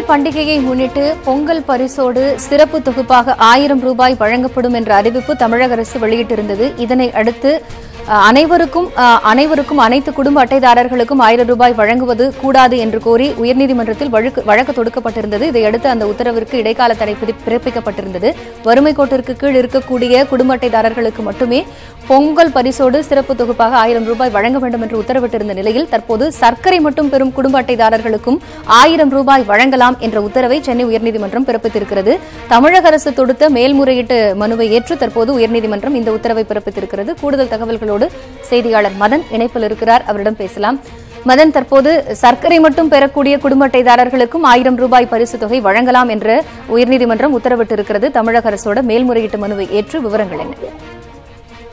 பொங்கல் பண்டிகையை முன்னிட்டு பொங்கல் பரிசோடு சிறப்பு தொகுப்பாக 1000 ரூபாய் வழங்கப்படும் என்ற அறிவிப்பு தமிழக அரசு வெளியிட்டிருந்தது. இதனை அடுத்து அனைவருக்கும் அனைத்து குடும்ப அட்டைதாரர்களுக்கும் 1000 ரூபாய் வழங்குவது கூடாது என்று கோரி உயர்நீதிமன்றத்தில் வழக்கு தொடுக்கப்பட்டிருந்தது. இதையடுத்து அந்த உத்தரவிற்கு இடைக்கால தடை பிறப்பிக்கப்பட்டிருந்தது. வறுமை கோட்டிற்கு கீழ் இருக்கக்கூடிய குடும்ப அட்டைதாரர்களுக்கு மட்டுமே பொங்கல் பரிசோடு சிறப்பு தொகுப்பாக 1000 ரூபாய் வழங்க வேண்டும் என்று உத்தரவிட்டிருந்த நிலையில் தற்போது சர்க்கரை மட்டும் பெறும் குடும்ப அட்டைதாரர்களுக்கும் 1000 ரூபாய் வழங்கலாம் என்ற உத்தரவை சென்னை உயர்நீதிமன்றம் பிறப்பித்திருக்கிறது. தமிழக அரசு தொடுத்த மேல்முறையீட்டு மனுவை ஏற்று தற்போது உயர்நீதிமன்றம் இந்த உத்தரவை பிறப்பித்திருக்கிறது. கூடுதல் தகவல்களோடு செய்தியாளர் மதன் இணைப்பில் இருக்கிறார். அவரிடம் பேசலாம். மதன், தற்போது சர்க்கரை மட்டும் பெறக்கூடிய குடும்ப அட்டைதாரர்களுக்கும் 1000 ரூபாய் பரிசு தொகை வழங்கலாம் என்று உயர்நீதிமன்றம் உத்தரவிட்டிருக்கிறது. தமிழக அரசோட மேல்முறையீட்டு மனுவை ஏற்று விவரங்கள் என்ன?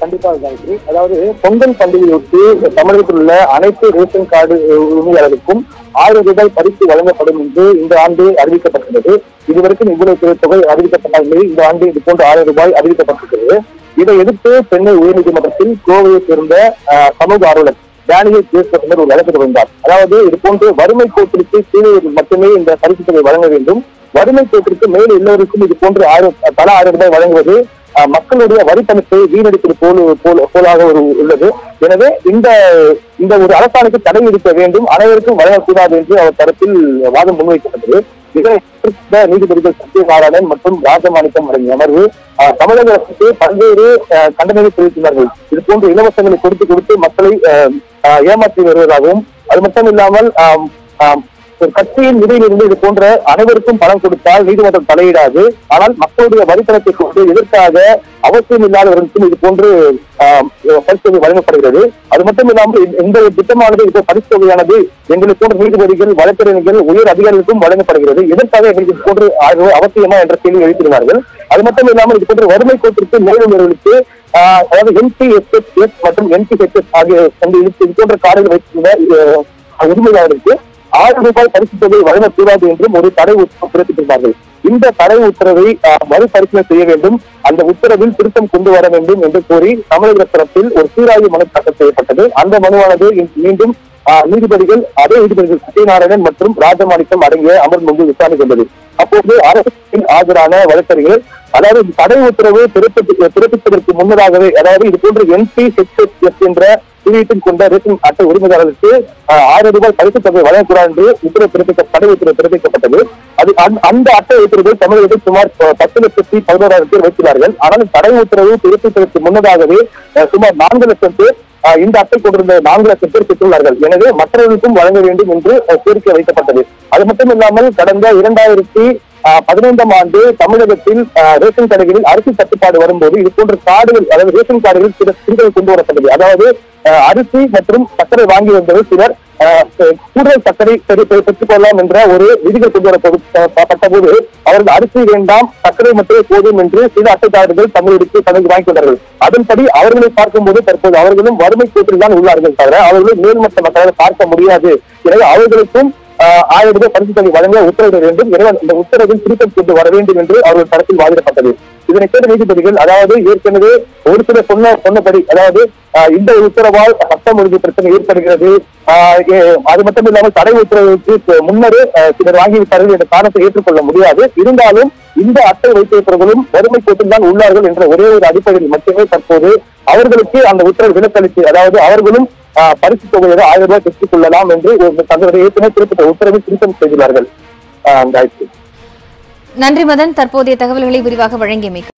கண்டிப்பாக நன்றி. அதாவது பொங்கல் பண்டிகையொட்டி தமிழகத்தில் உள்ள அனைத்து ரேஷன் கார்டு உரிமையாளருக்கும் 1000 ரூபாய் பரிசு வழங்கப்படும் என்று இந்த ஆண்டு அறிவிக்கப்பட்டுள்ளது. இதுவரைக்கும் இவ்வளவு தொகை அறிவிக்கப்பட்ட நிலையில் இந்த ஆண்டு இது போன்ற 1000 ரூபாய் அறிவிக்கப்பட்டிருக்கிறது. இதை எதிர்த்து சென்னை உயர்நீதிமன்றத்தில் கோவையை சேர்ந்த சமூக ஆர்வலர் டேனியல் ஜேசப் ஒரு வழக்கு தொடர்ந்தார். அதாவது இது போன்று வறுமை கோட்டிற்கு கீழே மட்டுமே இந்த பரிசு தொகை வழங்க வேண்டும், வறுமை கோட்டிற்கு மேல் எல்லோருக்கும் இது போன்று தலா 1000 ரூபாய் வழங்குவது மக்களுடைய வரிப்பணத்தை வீணடிப்பது போலாக உள்ளது. எனவே இந்த ஒரு அரசாணைக்கு தடை விதிக்க வேண்டும், அனைவருக்கும் வழங்கக்கூடாது என்று அவர் தரப்பில் வாதம் முன்வைக்கப்பட்டது. இதனை நீதிபதிகள் சத்யநாராயணன் மற்றும் ராஜமாணிக்கம் அடங்கிய அமர்வு தமிழக அரசுக்கு பல்வேறு கண்டனங்களை தெரிவித்துள்ளார்கள். இது போன்ற இலவசங்களை கொடுத்து மக்களை ஏமாற்றி வருவதாகவும், அது மட்டும் இல்லாமல் கட்சியின் நிதியிலிருந்து இது போன்ற அனைவருக்கும் பணம் கொடுத்தால் நீதிமன்றம் தலையிடாது, ஆனால் மக்களுடைய வரிப்பணத்தை கொண்டு எதற்காக அவசியம் இல்லாதவர்களுக்கும் இது போன்று பரிசு வழங்கப்படுகிறது. அது மட்டும் இல்லாமல் இந்த திட்டமானது இப்போ பரிசு தொகையானது எங்களுக்கு போன்ற நீதிபதிகள், வழக்கறிஞர்கள், உயர் அதிகாரிகளுக்கும் வழங்கப்படுகிறது. எதற்காக எங்களுக்கு இது போன்று அவசியமா என்ற கேள்வி எழுப்பினார்கள். அது மட்டும் இல்லாமல் இது போன்ற வறுமை கோட்டிற்கு மேலுள்ளவர்களுக்கு அதாவது NPSS மற்றும் NPHS ஆகிய இது போன்ற கார்டுகள் வைத்துள்ள உரிமையாளருக்கு 1000 ரூபாய் பரிசு தொகை வழங்கக்கூடாது என்றும் ஒரு தடை உத்தரவு பிறப்பித்திருந்தார்கள். இந்த தடை உத்தரவை மறுபரிசீலனை செய்ய வேண்டும், அந்த உத்தரவில் திருத்தம் கொண்டு வர வேண்டும் என்று கோரி தமிழக தரப்பில் ஒரு சீராய்வு மனு தாக்கல் செய்யப்பட்டது. அந்த மனுவானது மீண்டும் அதே நீதிபதிகள் சத்யநாராயணன் மற்றும் ராஜமாணிக்கம் அடங்கிய அமர்வு முன்பு விசாரணை கொண்டது. அப்போது அரசின் ஆஜரான வழக்கறிஞர்கள் அதாவது தடை உத்தரவு பிறப்பிப்பதற்கு முன்னதாகவே, அதாவது இது போன்ற NPHS என்ற குறியீட்டில் கொண்ட ரேஷன் அட்டை உரிமையாளருக்கு 1000 ரூபாய் பரிசு தொகை வழங்கக்கூடாது என்று தடை உத்தரவு பிறப்பிக்கப்பட்டது. அந்த அட்டை உத்தரவில் தமிழகத்தில் சுமார் 10,11,000 பேர் வைத்துள்ளார்கள். ஆனால் தடை உத்தரவு பிறப்பிப்பதற்கு முன்னதாகவே சுமார் 4 லட்சம் பேர் இந்த அட்டை கொண்டிருந்த 4 லட்சம் பேர் பெற்றுள்ளார்கள். எனவே மற்றவர்களுக்கும் வழங்க வேண்டும் என்று கோரிக்கை வைக்கப்பட்டது. அது மட்டும் இல்லாமல் கடந்த 2015ஆம் ஆண்டு தமிழகத்தில் ரேஷன் கடைகளில் அரிசி தட்டுப்பாடு வரும்போது இது போன்ற கார்டுகள், அதாவது ரேஷன் கார்டுகள் சில சிறுகள் கொண்டு வரப்பட்டது. அதாவது அரிசி மற்றும் சர்க்கரை வாங்கி வந்தவர் சிலர் கூடுதல் சர்க்கரை பெற்றுக் கொள்ளலாம் என்ற ஒரு விதிகள் கொண்டு வரப்பட்ட போது அவர்கள் அரிசி வேண்டாம், சர்க்கரை மட்டுமே போதும் என்று சில அட்டைதாரர்கள் தமிழருக்கு வாங்கிக் கொண்டார்கள். அதன்படி அவர்களை பார்க்கும்போது தற்போது அவர்களும் வறுமை கோட்டில் தான் உள்ளார்கள் தவிர அவர்களை மேல்மட்ட மக்களாக பார்க்க முடியாது. எனவே அவர்களுக்கும் 1000 ரூபாய் பரிசு தொகை வழங்க உத்தரவிட வேண்டும், எனவே இந்த உத்தரவில் திருத்தம் கொண்டு வர வேண்டும் என்று அவர்கள் தரப்பில் வாதிடப்பட்டது. இதனை கேட்ட நீதிபதிகள் அதாவது ஏற்கனவே ஒரு சிலர் சொன்னபடி, அதாவது இந்த உத்தரவால் சட்டம் ஒழுங்கு பிரச்சனை ஏற்படுகிறது, அது மட்டும் இல்லாமல் தடை உத்தரவுக்கு முன்னரே சிலர் வாங்கிவிட்டார்கள் என்ற காரணத்தை ஏற்றுக்கொள்ள முடியாது. இருந்தாலும் இந்த அட்டை வைத்திருப்பவர்களும் வறுமை கோட்டில் தான் உள்ளார்கள் என்ற ஒரே ஒரு அடிப்படையில் மட்டுமே தற்போது அவர்களுக்கு அந்த உத்தரவு விலக்களித்து, அதாவது அவர்களும் பரிசு தொகையாக 1000 ரூபாய் பெற்றுக் கொள்ளலாம் என்று ஏற்கனவே குறிப்பிட்ட உத்தரவை திருத்தம் செய்துள்ளார்கள். நன்றி மதன், தற்போதைய தகவல்களை விரிவாக வழங்கியமைக்கு.